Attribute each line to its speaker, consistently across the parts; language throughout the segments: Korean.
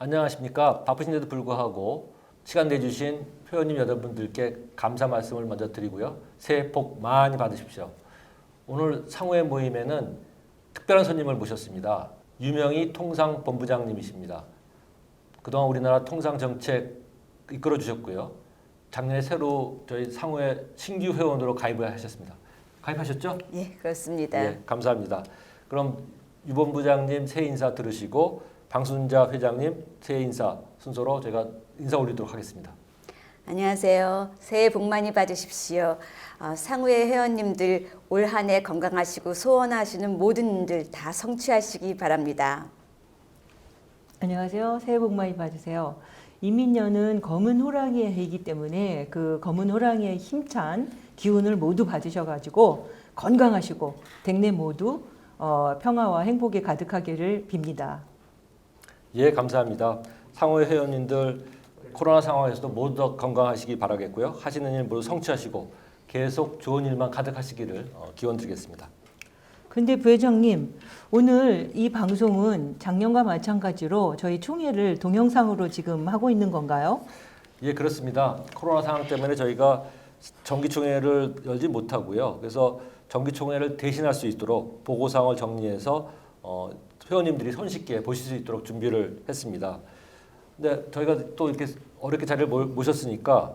Speaker 1: 안녕하십니까. 바쁘신데도 불구하고 시간 내주신 회원님 여러분들께 감사 말씀을 먼저 드리고요. 새해 복 많이 받으십시오. 오늘 상호의 모임에는 특별한 손님을 모셨습니다. 유명희 통상본부장님이십니다. 그동안 우리나라 통상정책 이끌어 주셨고요. 작년에 새로 저희 상호의 신규 회원으로 가입을 하셨습니다. 가입하셨죠?
Speaker 2: 예, 그렇습니다.
Speaker 1: 예, 감사합니다. 그럼 유 본부장님 새해 인사 들으시고 방순자 회장님 새해 인사 순서로 제가 인사 올리도록 하겠습니다.
Speaker 2: 안녕하세요. 새해 복 많이 받으십시오. 상우의 회원님들 올 한 해 건강하시고 소원하시는 모든 일들 다 성취하시기 바랍니다.
Speaker 3: 안녕하세요. 새해 복 많이 받으세요. 이민년은 검은 호랑이의 해이기 때문에 그 검은 호랑이의 힘찬 기운을 모두 받으셔가지고 건강하시고 댁내 모두 평화와 행복에 가득하기를 빕니다.
Speaker 1: 예, 감사합니다. 상호의 회원님들 코로나 상황에서도 모두 더 건강하시기 바라겠고요. 하시는 일 모두 성취하시고 계속 좋은 일만 가득하시기를 기원드리겠습니다.
Speaker 3: 근데 부회장님, 오늘 이 방송은 작년과 마찬가지로 저희 총회를 동영상으로 지금 하고 있는 건가요?
Speaker 1: 예, 그렇습니다. 코로나 상황 때문에 저희가 정기총회를 열지 못하고요. 그래서 정기총회를 대신할 수 있도록 보고사항을 정리해서 회원님들이 손쉽게 보실 수 있도록 준비를 했습니다. 근데 저희가 또 이렇게 어렵게 자리를 모셨으니까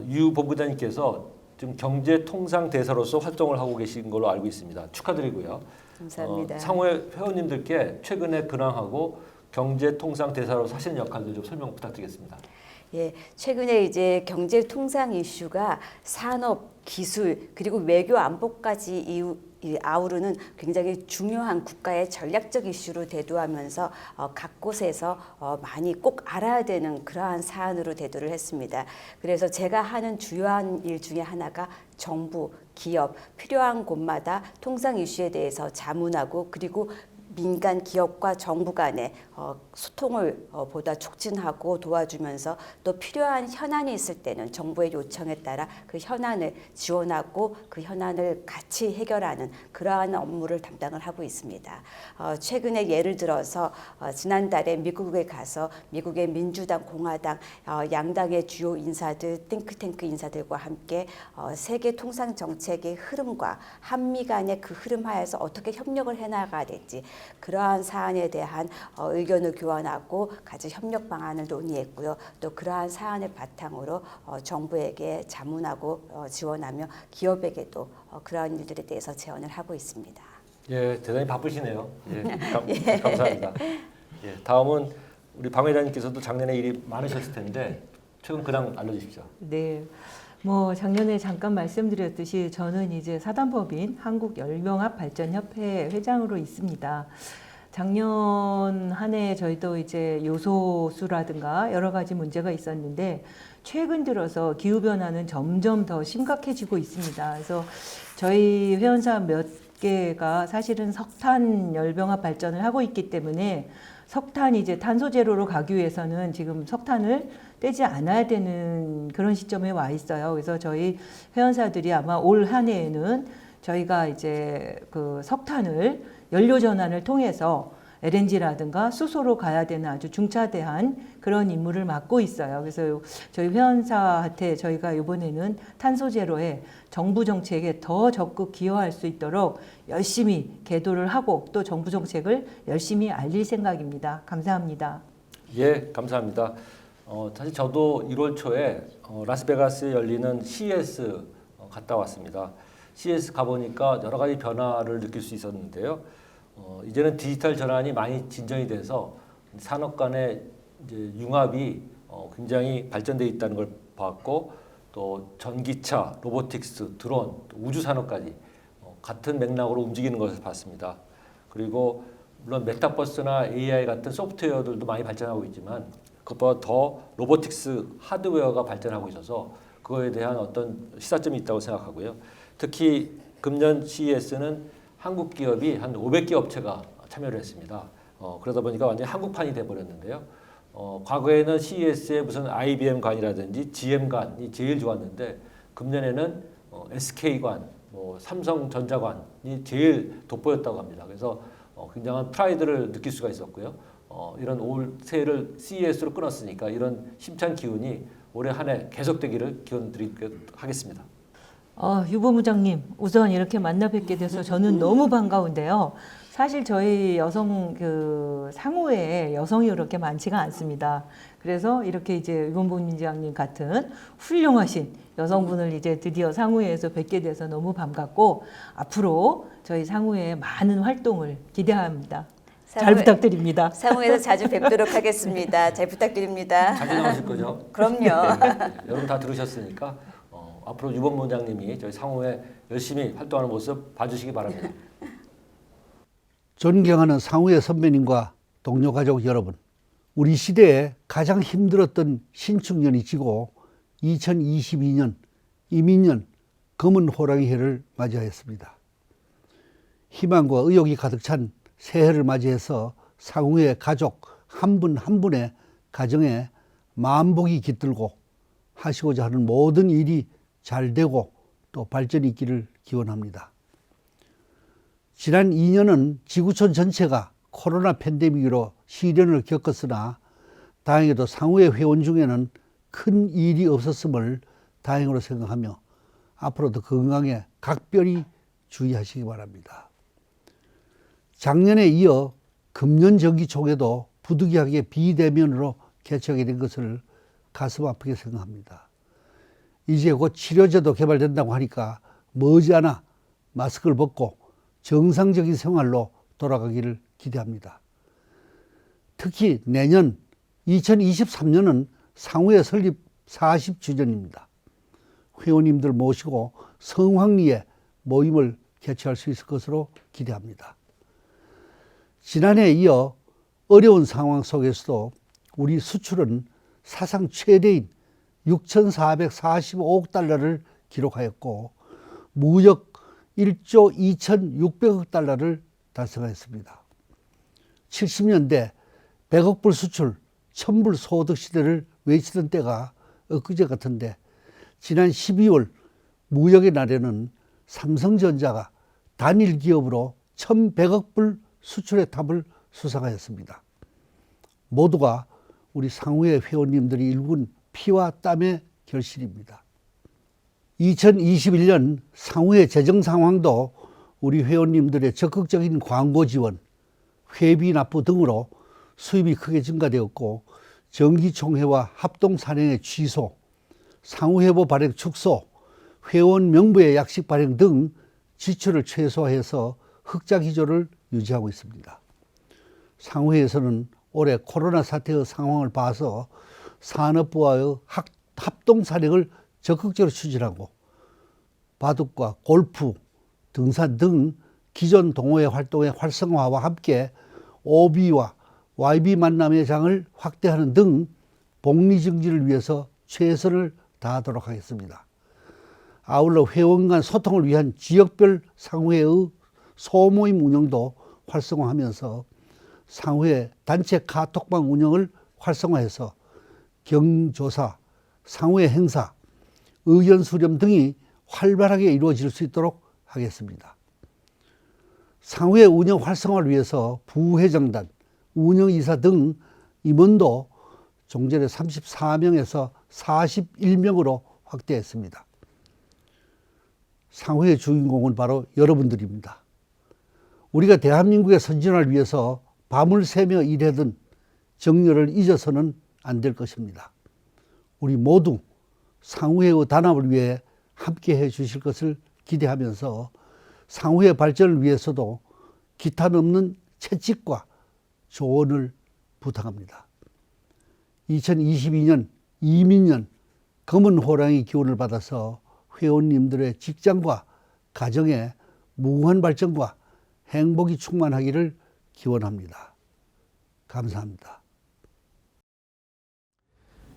Speaker 1: 유 본부장님께서 지금 경제통상대사로서 활동을 하고 계신 걸로 알고 있습니다. 축하드리고요.
Speaker 2: 감사합니다.
Speaker 1: 상호의 회원님들께 최근에 근황하고 경제통상대사로서 하시는 역할들 좀 설명 부탁드리겠습니다.
Speaker 2: 예, 최근에 이제 경제 통상 이슈가 산업, 기술 그리고 외교 안보까지 아우르는 굉장히 중요한 국가의 전략적 이슈로 대두하면서 각 곳에서 많이 꼭 알아야 되는 그러한 사안으로 대두를 했습니다. 그래서 제가 하는 주요한 일 중에 하나가 정부, 기업, 필요한 곳마다 통상 이슈에 대해서 자문하고 그리고 민간 기업과 정부 간의 소통을 보다 촉진하고 도와주면서 또 필요한 현안이 있을 때는 정부의 요청에 따라 그 현안을 지원하고 그 현안을 같이 해결하는 그러한 업무를 담당을 하고 있습니다. 최근에 예를 들어서 지난달에 미국에 가서 미국의 민주당, 공화당 양당의 주요 인사들, 띵크탱크 인사들과 함께 세계 통상 정책의 흐름과 한미 간의 그 흐름 하에서 어떻게 협력을 해나가야 될지 그러한 사안에 대한 의견을 교환하고 같이 협력 방안을 논의했고요. 또 그러한 사안을 바탕으로 정부에게 자문하고 지원하며 기업에게도 그러한 일들에 대해서 제언을 하고 있습니다.
Speaker 1: 예, 대단히 바쁘시네요. 예, 감사합니다. 예, 다음은 우리 방 회장님께서도 작년에 일이 많으셨을 텐데 최근 근황 알려주십시오.
Speaker 3: 네. 뭐 작년에 잠깐 말씀드렸듯이 저는 이제 사단법인 한국열병합발전협회 회장으로 있습니다. 작년 한 해 저희도 이제 요소수라든가 여러 가지 문제가 있었는데 최근 들어서 기후변화는 점점 더 심각해지고 있습니다. 그래서 저희 회원사 몇 개가 사실은 석탄 열병합 발전을 하고 있기 때문에 석탄이 이제 탄소 제로로 가기 위해서는 지금 석탄을 떼지 않아야 되는 그런 시점에 와 있어요. 그래서 저희 회원사들이 아마 올 한 해에는 저희가 이제 그 석탄을 연료 전환을 통해서 LNG라든가 수소로 가야 되는 아주 중차대한 그런 임무를 맡고 있어요. 그래서 저희 회원사한테 저희가 이번에는 탄소 제로에 정부 정책에 더 적극 기여할 수 있도록 열심히 계도를 하고 또 정부 정책을 열심히 알릴 생각입니다. 감사합니다.
Speaker 1: 예, 감사합니다. 사실 저도 1월 초에 라스베가스에 열리는 CES 갔다 왔습니다. CES 가보니까 여러 가지 변화를 느낄 수 있었는데요. 이제는 디지털 전환이 많이 진전이 돼서 산업 간의 이제 융합이 굉장히 발전되어 있다는 걸 봤고 또 전기차, 로보틱스, 드론, 우주 산업까지 같은 맥락으로 움직이는 것을 봤습니다. 그리고 물론 메타버스나 AI 같은 소프트웨어들도 많이 발전하고 있지만 그것보다 더 로보틱스 하드웨어가 발전하고 있어서 그거에 대한 어떤 시사점이 있다고 생각하고요. 특히 금년 CES는 한국 기업이 한 500개 업체가 참여를 했습니다. 그러다 보니까 완전히 한국판이 돼버렸는데요. 과거에는 CES에 무슨 IBM관이라든지 GM관이 제일 좋았는데 금년에는 SK관, 삼성전자관이 제일 돋보였다고 합니다. 그래서 굉장한 프라이드를 느낄 수가 있었고요. 이런 올 새해를 CES로 끊었으니까 이런 힘찬 기운이 올해 한 해 계속되기를 기원드리도록 하겠습니다.
Speaker 3: 유보부장님, 우선 이렇게 만나 뵙게 돼서 저는 너무 반가운데요. 사실 저희 여성 상호에 여성이 그렇게 많지가 않습니다. 그래서 이렇게 이제 유보부장님 같은 훌륭하신 여성분을 이제 드디어 상호회에서 뵙게 돼서 너무 반갑고 앞으로 저희 상호회 많은 활동을 기대합니다. 잘 부탁드립니다.
Speaker 2: 상호에서 자주 뵙도록 하겠습니다. 잘 부탁드립니다.
Speaker 1: 자주 나오실 거죠?
Speaker 2: 그럼요.
Speaker 1: 여러분 다 들으셨으니까 앞으로 유본부장님이 저희 상호에 열심히 활동하는 모습 봐주시기 바랍니다.
Speaker 4: 존경하는 상우의 선배님과 동료 가족 여러분, 우리 시대에 가장 힘들었던 신축년이 지고 2022년 이민년 검은 호랑이 해를 맞이하였습니다. 희망과 의욕이 가득 찬 새해를 맞이해서 상우의 가족 한 분 한 분의 가정에 만복이 깃들고 하시고자 하는 모든 일이 잘 되고 또 발전이 있기를 기원합니다. 지난 2년은 지구촌 전체가 코로나 팬데믹으로 시련을 겪었으나 다행히도 상우의 회원 중에는 큰 일이 없었음을 다행으로 생각하며 앞으로도 건강에 각별히 주의하시기 바랍니다. 작년에 이어 금년 정기총회도 부득이하게 비대면으로 개최하게 된 것을 가슴 아프게 생각합니다. 이제 곧 치료제도 개발된다고 하니까 머지않아 마스크를 벗고 정상적인 생활로 돌아가기를 기대합니다. 특히 내년 2023년은 상우회 설립 40주년입니다. 회원님들 모시고 성황리에 모임을 개최할 수 있을 것으로 기대합니다. 지난해에 이어 어려운 상황 속에서도 우리 수출은 사상 최대인 6,445억 달러를 기록하였고 무역 1조 2,600억 달러를 달성하였습니다. 70년대 100억 불 수출, 1000불 소득 시대를 외치던 때가 엊그제 같은데 지난 12월 무역의 날에는 삼성전자가 단일 기업으로 1,100억 불 수출의 탑을 수상하였습니다. 모두가 우리 상우회 회원님들이 일군 피와 땀의 결실입니다. 2021년 상우회 재정 상황도 우리 회원님들의 적극적인 광고 지원, 회비 납부 등으로 수입이 크게 증가되었고 정기총회와 합동산행의 취소, 상호회보 발행 축소, 회원 명부의 약식 발행 등 지출을 최소화해서 흑자 기조를 유지하고 있습니다. 상호회에서는 올해 코로나 사태의 상황을 봐서 산업부와의 합동산행을 적극적으로 추진하고 바둑과 골프, 등산 등 기존 동호회 활동의 활성화와 함께 OB와 YB 만남의 장을 확대하는 등 복리 증진을 위해서 최선을 다하도록 하겠습니다. 아울러 회원 간 소통을 위한 지역별 상호회의 소모임 운영도 활성화하면서 상호회 단체 카톡방 운영을 활성화해서 경조사, 상호회 행사, 의견 수렴 등이 활발하게 이루어질 수 있도록 하겠습니다. 상호회 운영 활성화를 위해서 부회장단, 운영이사 등 임원도 종전에 34명에서 41명으로 확대했습니다. 상호의 주인공은 바로 여러분들입니다. 우리가 대한민국의 선진화를 위해서 밤을 새며 일하던 정열을 잊어서는 안 될 것입니다. 우리 모두 상호의 단합을 위해 함께 해 주실 것을 기대하면서 상호의 발전을 위해서도 기탄 없는 채찍과 조언을 부탁합니다. 2022년 이민년 검은 호랑이 기운을 받아서 회원님들의 직장과 가정에 무궁한 발전과 행복이 충만하기를 기원합니다. 감사합니다.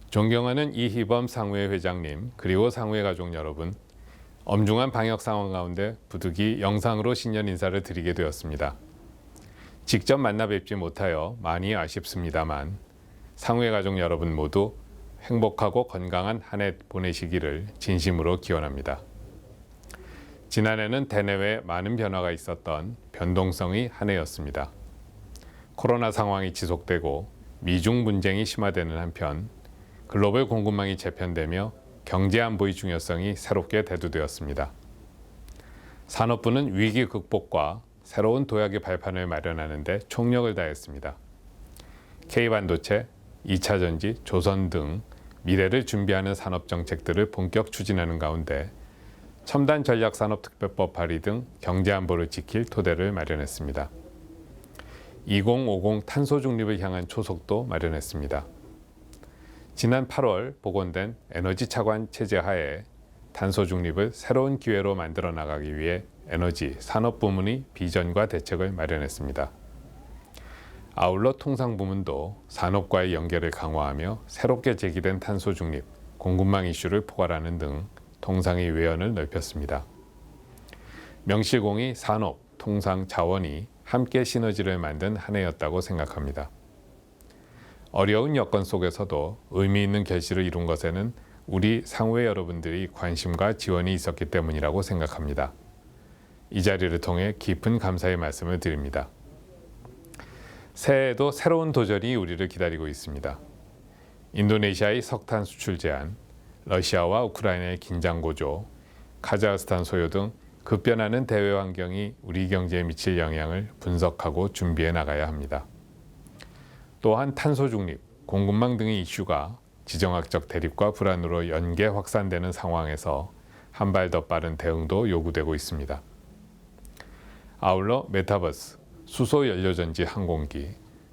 Speaker 5: 존경하는 이희범 상호회 회장님 그리고 상호회 가족 여러분, 엄중한 방역 상황 가운데 부득이 영상으로 신년 인사를 드리게 되었습니다. 직접 만나 뵙지 못하여 많이 아쉽습니다만 상호회 가족 여러분 모두 행복하고 건강한 한 해 보내시기를 진심으로 기원합니다. 지난해는 대내외 많은 변화가 있었던 변동성의 한 해였습니다. 코로나 상황이 지속되고 미중 분쟁이 심화되는 한편 글로벌 공급망이 재편되며 경제 안보의 중요성이 새롭게 대두되었습니다. 산업부는 위기 극복과 새로운 도약의 발판을 마련하는 데 총력을 다했습니다. K반도체, 2차 전지, 조선 등 미래를 준비하는 산업 정책들을 본격 추진하는 가운데 첨단 전략 산업 특별법 발의 등 경제 안보를 지킬 토대를 마련했습니다. 2050 탄소 중립을 향한 초석도 마련했습니다. 지난 8월 복원된 에너지 차관 체제 하에 탄소 중립을 새로운 기회로 만들어 나가기 위해 에너지 산업 부문이 비전과 대책을 마련했습니다. 아울러 통상 부문도 산업과의 연계를 강화하며 새롭게 제기된 탄소 중립, 공급망 이슈를 포괄하는 등 통상의 외연을 넓혔습니다. 명실공히 산업, 통상, 자원이 함께 시너지를 만든 한 해였다고 생각합니다. 어려운 여건 속에서도 의미 있는 결실을 이룬 것에는 우리 상회 여러분들이 관심과 지원이 있었기 때문이라고 생각합니다. 이 자리를 통해 깊은 감사의 말씀을 드립니다. 새해에도 새로운 도전이 우리를 기다리고 있습니다. 인도네시아의 석탄 수출 제한, 러시아와 우크라이나의 긴장 고조, 카자흐스탄 소요 등 급변하는 대외 환경이 우리 경제에 미칠 영향을 분석하고 준비해 나가야 합니다. 또한 탄소 중립, 공급망 등의 이슈가 지정학적 대립과 불안으로 연계 확산되는 상황에서 한 발 더 빠른 대응도 요구되고 있습니다. 아울러 메타버스, 수소 연료전지 항공기,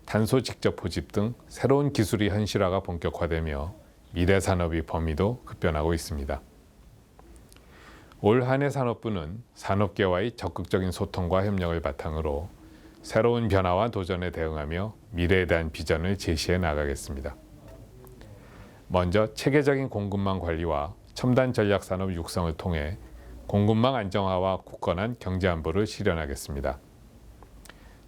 Speaker 5: 탄소 직접 포집 등 새로운 기술의 현실화가 본격화되며 미래 산업의 범위도 급변하고 있습니다. 올 한 해 산업부는 산업계와의 적극적인 소통과 협력을 바탕으로 새로운 변화와 도전에 대응하며 미래에 대한 비전을 제시해 나가겠습니다. 먼저 체계적인 공급망 관리와 첨단 전략 산업 육성을 통해 공급망 안정화와 굳건한 경제 안보를 실현하겠습니다.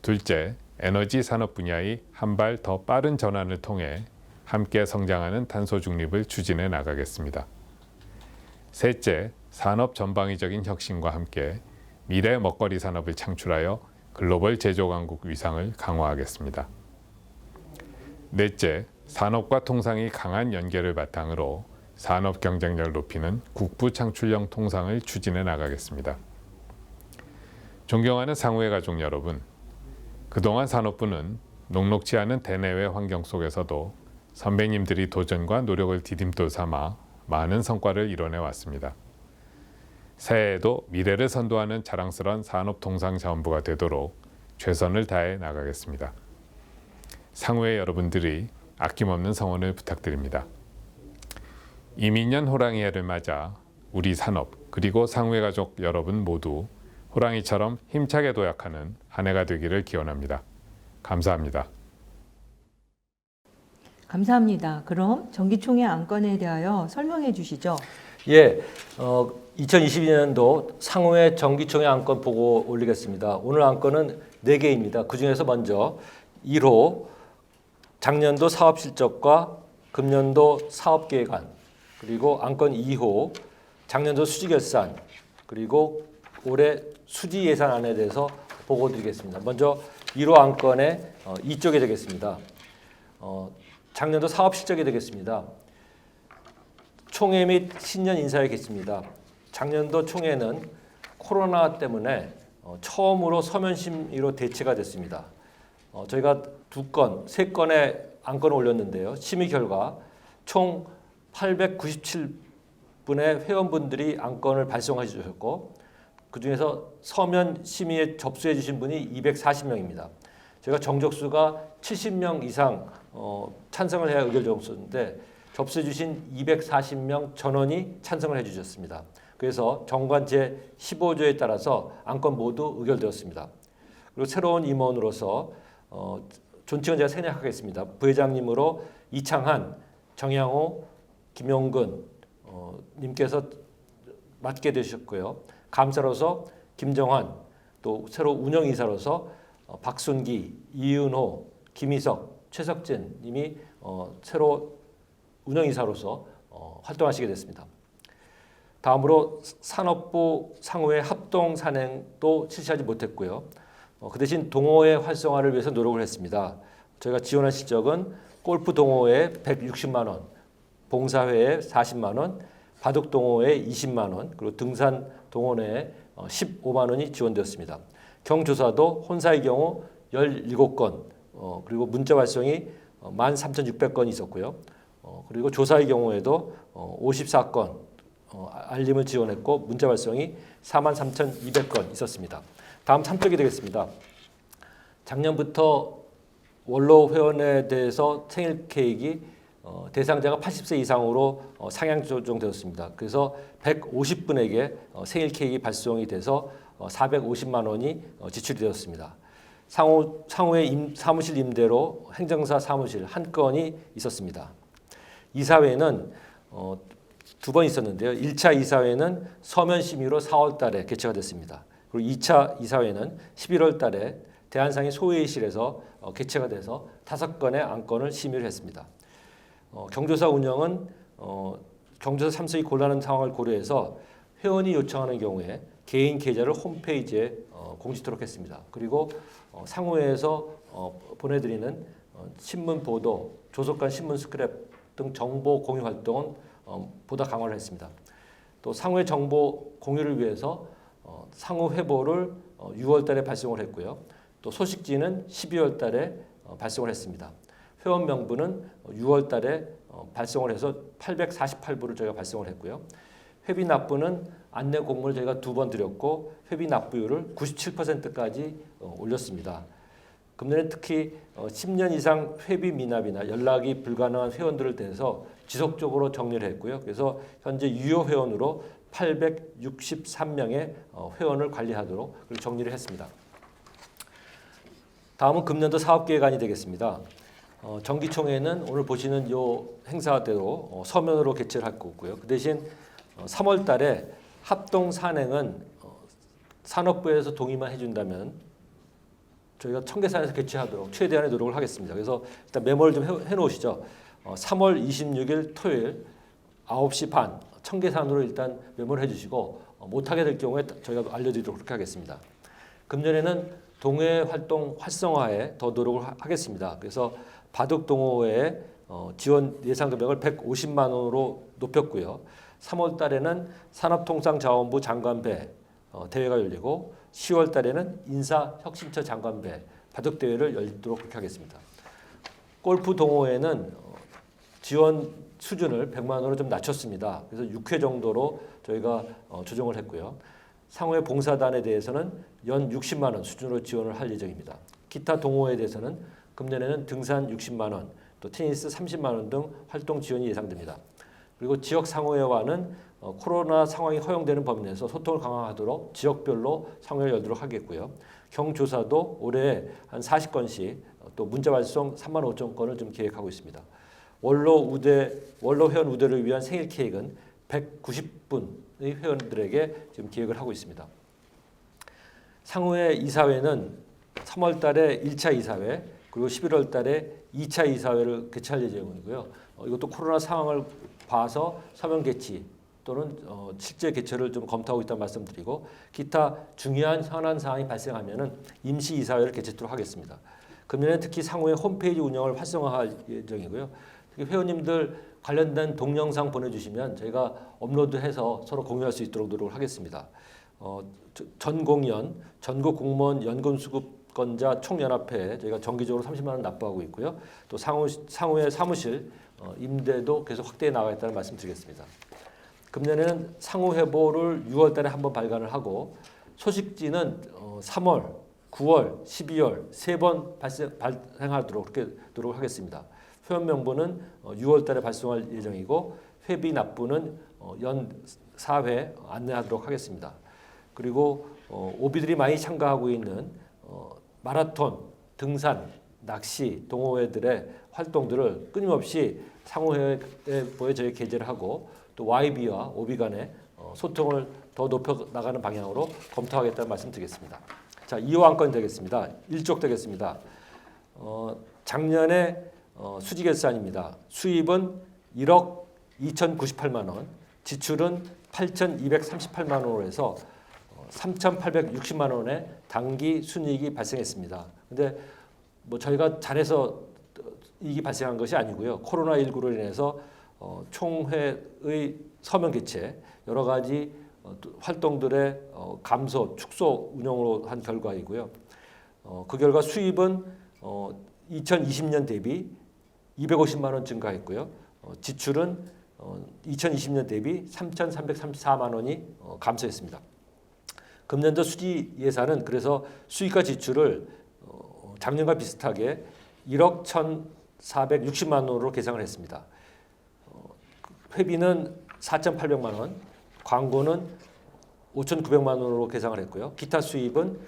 Speaker 5: 둘째, 에너지 산업 분야의 한 발 더 빠른 전환을 통해 함께 성장하는 탄소 중립을 추진해 나가겠습니다. 셋째, 산업 전방위적인 혁신과 함께 미래 먹거리 산업을 창출하여 글로벌 제조 강국 위상을 강화하겠습니다. 넷째, 산업과 통상의 강한 연계를 바탕으로 산업 경쟁력을 높이는 국부 창출형 통상을 추진해 나가겠습니다. 존경하는 상회 가족 여러분, 그동안 산업부는 녹록지 않은 대내외 환경 속에서도 선배님들이 도전과 노력을 디딤돌 삼아 많은 성과를 이뤄내 왔습니다. 새해에도 미래를 선도하는 자랑스러운 산업통상자원부가 되도록 최선을 다해 나가겠습니다. 상회 여러분들이 아낌없는 성원을 부탁드립니다. 이민년 호랑이 해를 맞아 우리 산업 그리고 상회 가족 여러분 모두 호랑이처럼 힘차게 도약하는 한 해가 되기를 기원합니다. 감사합니다.
Speaker 3: 감사합니다. 그럼 정기총회 안건에 대하여 설명해 주시죠.
Speaker 1: 예, 2022년도 상회 정기총회 안건 보고 올리겠습니다. 오늘 안건은 4개입니다. 그중에서 먼저 1호 작년도 사업실적과 금년도 사업계획안, 그리고 안건 2호 작년도 수지결산, 그리고 올해 수지예산안에 대해서 보고 드리겠습니다. 먼저 1호 안건의 2쪽에 되겠습니다. 작년도 사업실적이 되겠습니다. 총회 및 신년 인사에 겠습니다. 작년도 총회는 코로나 때문에 처음으로 서면 심의로 대체가 됐습니다. 저희가 3건의 안건을 올렸는데요. 심의 결과 총 897분의 회원분들이 안건을 발송해 주셨고 그중에서 서면 심의에 접수해 주신 분이 240명입니다. 저희가 정적수가 70명 이상 찬성을 해야 의결 접수인데 접수해 주신 240명 전원이 찬성을 해 주셨습니다. 그래서 정관 제15조에 따라서 안건 모두 의결되었습니다. 그리고 새로운 임원으로서 존칭은 제가 생략하겠습니다. 부회장님으로 이창한, 정양호, 김용근 님께서 맡게 되셨고요. 감사로서 김정환, 또 새로 운영이사로서 박순기, 이윤호, 김희석, 최석진 님이 새로 운영이사로서 활동하시게 됐습니다. 다음으로 산업부 상호의 합동 산행도 실시하지 못했고요. 그 대신 동호회 활성화를 위해서 노력을 했습니다. 저희가 지원한 실적은 골프 동호회에 160만 원, 봉사회에 40만 원, 바둑 동호회에 20만 원, 그리고 등산 동호회에 15만 원이 지원되었습니다. 경조사도 혼사의 경우 17건, 그리고 문자 발송이 13,600건이 있었고요. 그리고 조사의 경우에도 54건 알림을 지원했고 문자 발송이 43,200건 있었습니다. 다음 3쪽이 되겠습니다. 작년부터 원로 회원에 대해서 생일 케이크 대상자가 80세 이상으로 상향 조정되었습니다. 그래서 150분에게 생일 케이크 발송이 돼서 450만 원이 지출이 되었습니다. 상호의 사무실 임대로 행정사 사무실 한 건이 있었습니다. 이사회는 두 번 있었는데요. 1차 이사회는 서면 심의로 4월 달에 개최가 됐습니다. 그리고 2차 이사회는 11월 달에 대한상의 소회의실에서 개최가 돼서 5건의 안건을 심의를 했습니다. 경조사 운영은 경조사 참석이 곤란한 상황을 고려해서 회원이 요청하는 경우에 개인 계좌를 홈페이지에 공지토록 했습니다. 그리고 상호회에서 보내드리는 신문 보도, 조속간 신문 스크랩 등 정보 공유 활동은 보다 강화를 했습니다. 또 상호회 정보 공유를 위해서 상호 회보를 6월 달에 발송을 했고요. 또 소식지는 12월 달에 발송을 했습니다. 회원 명부는 6월 달에 발송을 해서 848부를 저희가 발송을 했고요. 회비 납부는 안내 공문을 저희가 2번 드렸고 회비 납부율을 97%까지 올렸습니다. 금년에 특히 10년 이상 회비 미납이나 연락이 불가능한 회원들을 대해서 지속적으로 정리를 했고요. 그래서 현재 유효 회원으로 863명의 회원을 관리하도록 정리를 했습니다. 다음은 금년도 사업계획안이 되겠습니다. 정기총회는 오늘 보시는 이 행사대로 서면으로 개최를 할 거고요. 그 대신 3월 달에 합동 산행은 산업부에서 동의만 해준다면 저희가 청계산에서 개최하도록 최대한의 노력을 하겠습니다. 그래서 일단 메모를 좀 해놓으시죠. 3월 26일 토요일 9시 반 청계산으로 일단 메모를 해주시고 못하게 될 경우에 저희가 알려드리도록 그렇게 하겠습니다. 금년에는 동호회 활동 활성화에 더 노력을 하겠습니다. 그래서 바둑 동호회에 지원 예상 금액을 150만 원으로 높였고요. 3월 달에는 산업통상자원부 장관배 대회가 열리고 10월 달에는 인사혁신처 장관배 바둑대회를 열도록 그렇게 하겠습니다. 골프 동호회는 지원 수준을 100만 원으로 좀 낮췄습니다. 그래서 6회 정도로 저희가 조정을 했고요. 상호회 봉사단에 대해서는 연 60만 원 수준으로 지원을 할 예정입니다. 기타 동호회에 대해서는 금년에는 등산 60만 원, 또 테니스 30만 원 등 활동 지원이 예상됩니다. 그리고 지역 상호회와는 코로나 상황이 허용되는 범위 내에서 소통을 강화하도록 지역별로 상호회를 열도록 하겠고요. 경조사도 올해 한 40건씩 또 문자 발송 3만 5천 건을 좀 계획하고 있습니다. 원로 회원 우대를 위한 생일 케이크는 190분의 회원들에게 지금 기획을 하고 있습니다. 상호회 이사회는 3월 달에 1차 이사회 그리고 11월 달에 2차 이사회를 개최할 예정이고요. 이것도 코로나 상황을 봐서 서면 개최 또는 실제 개최를 좀 검토하고 있다는 말씀드리고 기타 중요한 현안 사항이 발생하면은 임시 이사회를 개최토록 하겠습니다. 금년에 특히 상호회 홈페이지 운영을 활성화할 예정이고요. 특히 회원님들 관련된 동영상 보내주시면 저희가 업로드해서 서로 공유할 수 있도록 노력을 하겠습니다. 전공연 전국 공무원 연금수급권자 총연합회에 저희가 정기적으로 30만 원 납부하고 있고요. 또 상호회 사무실 임대도 계속 확대해 나가겠다는 말씀드리겠습니다. 금년에는 상호회보를 6월 달에 한번 발간을 하고 소식지는 3월, 9월, 12월 3번 발행하도록 그렇게 노력을 하겠습니다. 회원 명부는 6월 달에 발송할 예정이고 회비 납부는 연 4회 안내하도록 하겠습니다. 그리고 오비들이 많이 참가하고 있는 마라톤, 등산, 낚시, 동호회들의 활동들을 끊임없이 상호회보에 저희 게재를 하고 또 YB와 OB 간의 소통을 더 높여 나가는 방향으로 검토하겠다는 말씀드리겠습니다. 자, 2호 안건이 되겠습니다. 1쪽 되겠습니다. 작년에 수지결산입니다. 수입은 1억 2,098만 원, 지출은 8,238만 원으로 해서 3,860만 원의 단기 순이익이 발생했습니다. 근데 뭐 저희가 잘해서 이익이 발생한 것이 아니고요. 코로나19로 인해서 총회의 서명 개최, 여러 가지 활동들의 감소, 축소 운영으로 한 결과이고요. 그 결과 수입은 2020년 대비 250만 원 증가했고요. 지출은 2020년 대비 3,334만 원이 감소했습니다. 금년도 수지 예산은 그래서 수익과 지출을 작년과 비슷하게 1억 1,460만 원으로 계상을 했습니다. 회비는 4,800만 원, 광고는 5,900만 원으로 계상을 했고요. 기타 수입은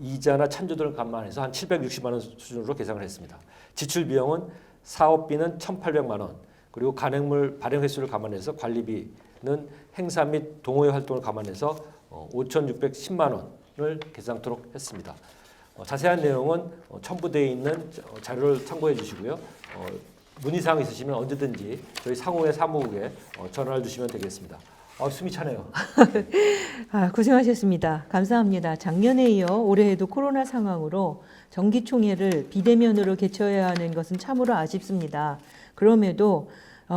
Speaker 1: 이자나 찬조 등을 감안해서 한 760만 원 수준으로 계상을 했습니다. 지출 비용은 사업비는 1,800만 원, 그리고 간행물 발행 횟수를 감안해서 관리비는 행사 및 동호회 활동을 감안해서 5,610만 원을 계상토록 했습니다. 자세한 내용은 첨부되어 있는 자료를 참고해 주시고요. 문의사항 있으시면 언제든지 저희 상호의 사무국에 전화를 주시면 되겠습니다. 숨이 차네요.
Speaker 3: 고생하셨습니다. 감사합니다. 작년에 이어 올해에도 코로나 상황으로 정기총회를 비대면으로 개최해야 하는 것은 참으로 아쉽습니다. 그럼에도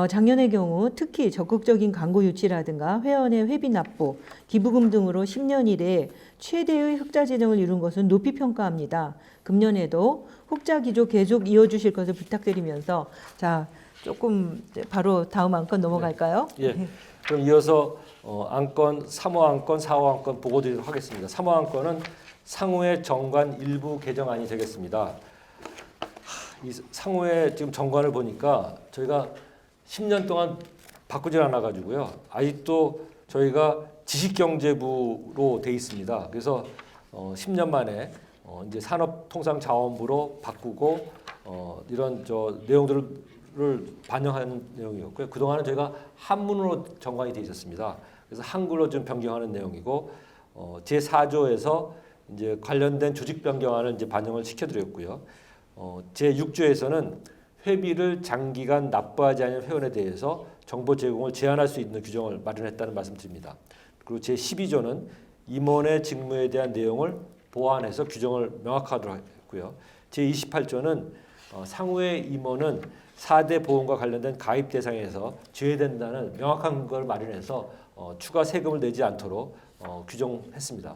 Speaker 3: 작년의 경우 특히 적극적인 광고 유치라든가 회원의 회비 납부, 기부금 등으로 10년 이내 최대의 흑자 재정을 이룬 것은 높이 평가합니다. 금년에도 흑자 기조 계속 이어주실 것을 부탁드리면서 자 조금 바로 다음 안건 넘어갈까요?
Speaker 1: 예. 그럼 이어서 안건 3호 안건, 4호 안건 보고 드리도록 하겠습니다. 3호 안건은 상호의 정관 일부 개정안이 되겠습니다. 이 상호의 지금 정관을 보니까 저희가 10년 동안 바꾸질 않아 가지고요. 아직도 저희가 지식경제부로 돼 있습니다. 그래서 10년 만에 이제 산업통상자원부로 바꾸고 이런 내용들을 반영하는 내용이었고요. 그동안은 저희가 한문으로 정관이 돼 있었습니다. 그래서 한글로 좀 변경하는 내용이고 제4조에서 이제 관련된 조직 변경안을 이제 반영을 시켜드렸고요. 제6조에서는 회비를 장기간 납부하지 않은 회원에 대해서 정보 제공을 제한할 수 있는 규정을 마련했다는 말씀드립니다. 그리고 제12조는 임원의 직무에 대한 내용을 보완해서 규정을 명확하도록 했고요. 제28조는 상호의 임원은 4대 보험과 관련된 가입 대상에서 제외된다는 명확한 걸 마련해서 추가 세금을 내지 않도록 규정했습니다.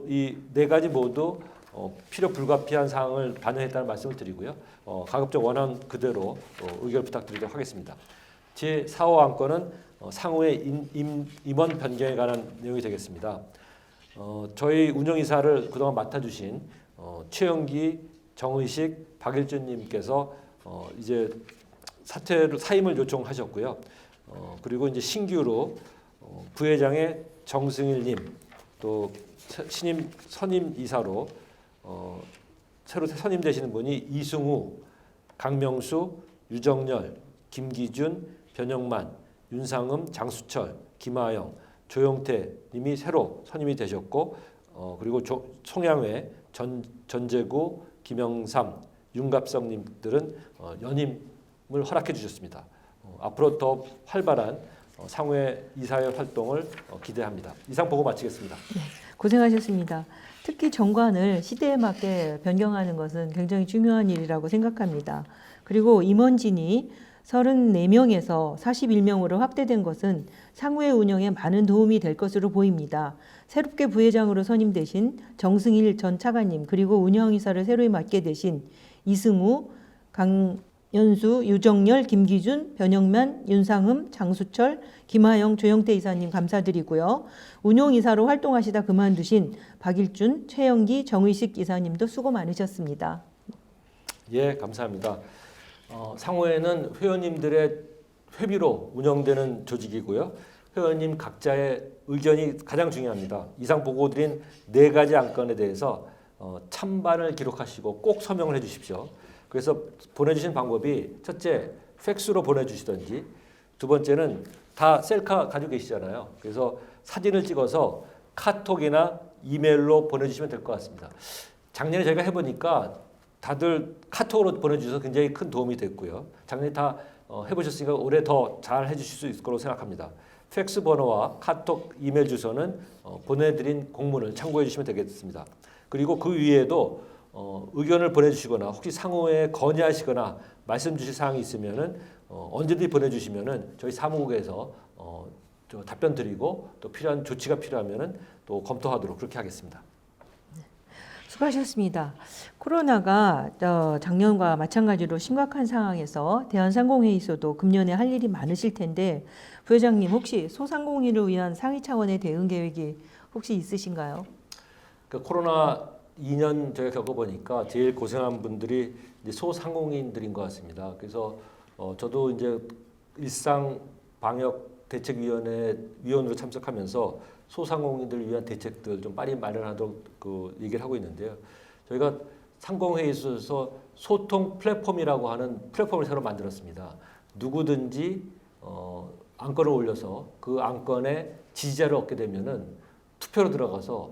Speaker 1: 이 네 가지 모두 필요 불가피한 사항을 반영했다는 말씀을 드리고요. 가급적 원안 그대로 의결 부탁드리도록 하겠습니다. 제4호 안건은 상호의 임원 변경에 관한 내용이 되겠습니다. 저희 운영이사를 그동안 맡아주신 최영기, 정의식, 박일준님께서 이제 사임을 요청하셨고요. 그리고 이제 신규로 부회장의 정승일님, 또 신임 선임 이사로 새로 선임되시는 분이 이승우, 강명수, 유정열, 김기준, 변영만, 윤상음, 장수철, 김하영, 조영태 님이 새로 선임이 되셨고 그리고 송양회, 전재구, 김영삼, 윤갑성 님들은 연임을 허락해 주셨습니다. 앞으로 더 활발한 상회 이사회 활동을 기대합니다. 이상 보고 마치겠습니다.
Speaker 3: 네, 고생하셨습니다. 특히 정관을 시대에 맞게 변경하는 것은 굉장히 중요한 일이라고 생각합니다. 그리고 임원진이 34명에서 41명으로 확대된 것은 상회 운영에 많은 도움이 될 것으로 보입니다. 새롭게 부회장으로 선임되신 정승일 전 차관님, 그리고 운영이사를 새로 맡게 되신 이승우, 강연수, 유정열, 김기준, 변영만, 윤상흠, 장수철, 김하영, 조영태 이사님 감사드리고요. 운용이사로 활동하시다 그만두신 박일준, 최영기, 정의식 이사님도 수고 많으셨습니다.
Speaker 1: 예, 감사합니다. 상호회는 회원님들의 회비로 운영되는 조직이고요. 회원님 각자의 의견이 가장 중요합니다. 이상 보고드린 네 가지 안건에 대해서 찬반을 기록하시고 꼭 서명을 해주십시오. 그래서 보내주신 방법이 첫째, 팩스로 보내주시든지, 두 번째는 다 셀카 가지고 계시잖아요. 그래서 사진을 찍어서 카톡이나 이메일로 보내주시면 될 것 같습니다. 작년에 저희가 해보니까 다들 카톡으로 보내주셔서 굉장히 큰 도움이 됐고요. 작년에 다 해보셨으니까 올해 더 잘 해주실 수 있을 거라고 생각합니다. 팩스 번호와 카톡 이메일 주소는 보내드린 공문을 참고해 주시면 되겠습니다. 그리고 그 위에도 의견을 보내주시거나 혹시 상호에 건의하시거나 말씀 주실 사항이 있으면은 언제든지 보내주시면은 저희 사무국에서 저 답변 드리고 또 필요한 조치가 필요하면은 또 검토하도록 그렇게 하겠습니다.
Speaker 3: 수고하셨습니다. 코로나가 작년과 마찬가지로 심각한 상황에서 대한상공회의소도 금년에 할 일이 많으실 텐데 부회장님 혹시 소상공인을 위한 상위 차원의 대응 계획이 혹시 있으신가요?
Speaker 1: 그 코로나 2년 저희가 겪어보니까 제일 고생한 분들이 이제 소상공인들인 것 같습니다. 그래서 저도 이제 일상 방역 대책위원회 위원으로 참석하면서 소상공인들을 위한 대책들 좀 빨리 마련하도록 그 얘기를 하고 있는데요. 저희가 상공회의소에서 소통 플랫폼이라고 하는 플랫폼을 새로 만들었습니다. 누구든지 안건을 올려서 그 안건에 지지자를 얻게 되면은 투표로 들어가서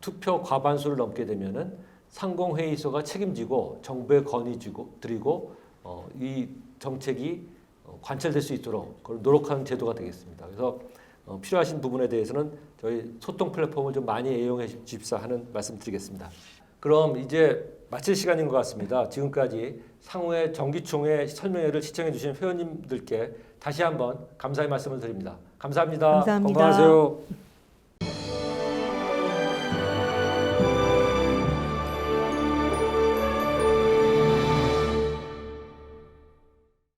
Speaker 1: 투표 과반수를 넘게 되면은 상공회의소가 책임지고 정부에 건의 드리고 이 정책이 관철될 수 있도록 그걸 노력하는 제도가 되겠습니다. 그래서 필요하신 부분에 대해서는 저희 소통 플랫폼을 좀 많이 애용해 주십사 하는 말씀 드리겠습니다. 그럼 이제 마칠 시간인 것 같습니다. 지금까지 상호의 정기총회 설명회를 시청해 주신 회원님들께 다시 한번 감사의 말씀을 드립니다. 감사합니다.
Speaker 3: 감사합니다.
Speaker 1: 건강하세요.